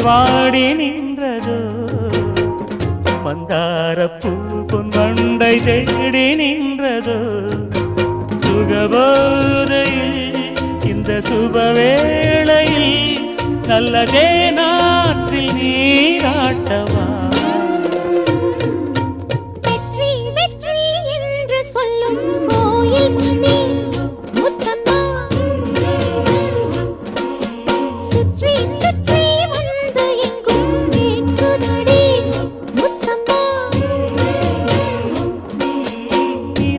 வாடி நின்றதோ மந்தாரப்பூ பொன் வண்டை தேடி நின்றதோ சுகபோதையில் இந்த சுபவேளையில் நல்லதே